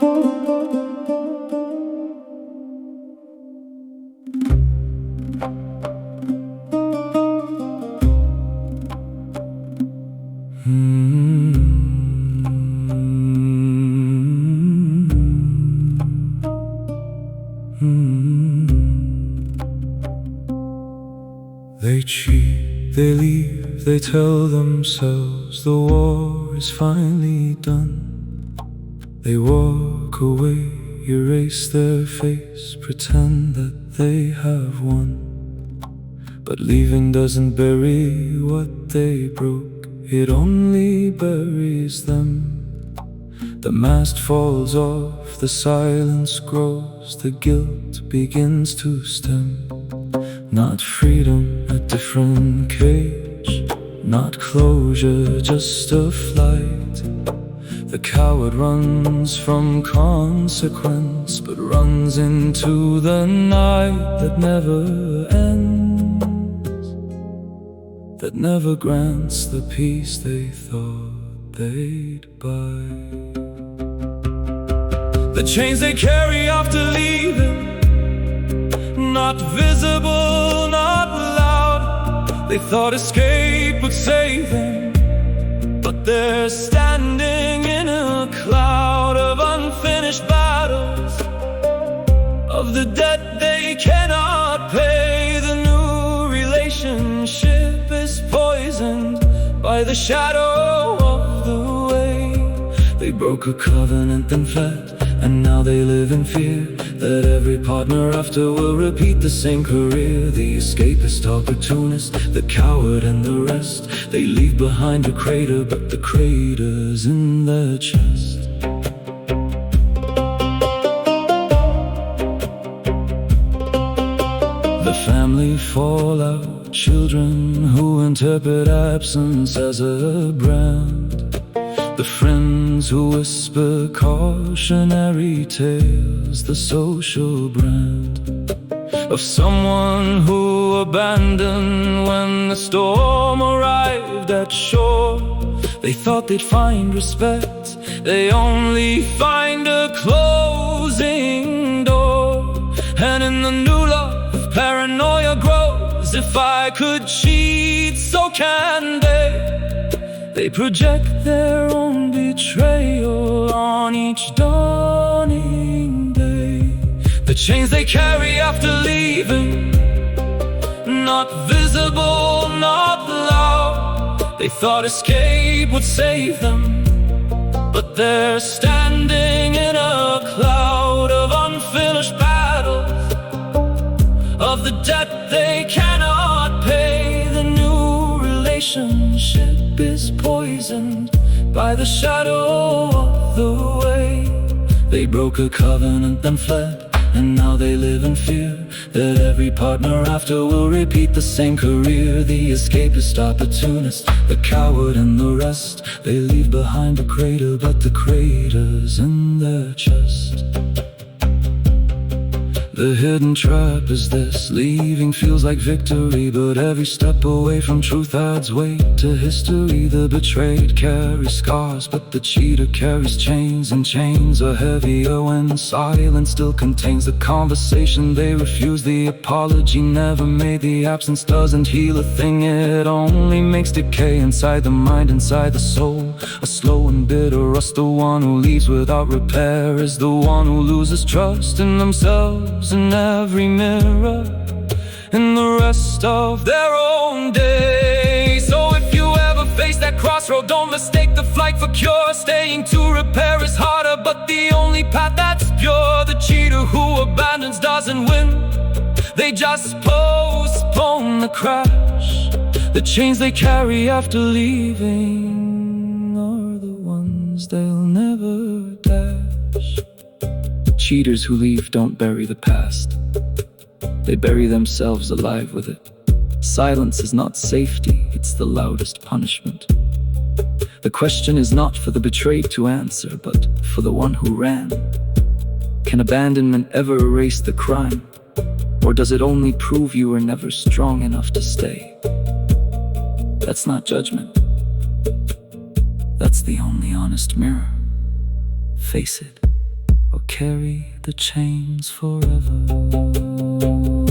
They cheat, they leave, they tell themselves the war is finally done. They walk away, erase their face, pretend that they have won. But leaving doesn't bury what they broke, it only buries them. The mask falls off, the silence grows, the guilt begins to stem. Not freedom, a different cage. Not closure, just a flight. The coward runs from consequence, but runs into the night that never ends, that never grants the peace they thought they'd buy. The chains they carry after leaving, not visible, not loud. They thought escape would save them, but they're standing in a cloud of unfinished battles, of the debt they cannot pay. The new relationship is poisoned by the shadow of the way. They broke a covenant then fled, and now they live in fear that every partner after will repeat the same career. The escapist, opportunist, the coward and the rest, they leave behind a crater, but the crater's in their chest. The family fallout, children who interpret absence as a brand. The friends who whisper cautionary tales, the social brand of someone who abandoned when the storm arrived at shore. They thought they'd find respect, they only find a closing door. And in the new love, paranoia grows. If I could cheat, so can they. They project their own betrayal on each dawning day. The chains they carry after leaving, not visible, not loud. They thought escape would save them, but they're standing in a cloud of unfinished battles, of the debt they cannot pay. The new relationship is poisoned by the shadow of the way. They broke a covenant then fled, and now they live in fear that every partner after will repeat the same career. The escapist, opportunist, the coward and the rest, they leave behind a crater, but the crater's in their chest. The hidden trap is this: leaving feels like victory, but every step away from truth adds weight to history. The betrayed carry scars, but the cheater carries chains, and chains are heavier when silence still contains the conversation they refuse. The apology never made, the absence doesn't heal a thing, it only makes decay inside the mind, inside the soul. A slow and bitter rust. The one who leaves without repair is the one who loses trust in themselves, in every mirror, in the rest of their own day. So if you ever face that crossroad, don't mistake the flight for cure. Staying to repair is harder, but the only path that's pure. The cheater who abandons doesn't win, they just postpone the crash. The chains they carry after leaving are the ones they'll never dash. Cheaters who leave don't bury the past, they bury themselves alive with it. Silence is not safety, it's the loudest punishment. The question is not for the betrayed to answer, but for the one who ran. Can abandonment ever erase the crime? Or does it only prove you were never strong enough to stay? That's not judgment, that's the only honest mirror. Face it. or carry the chains forever.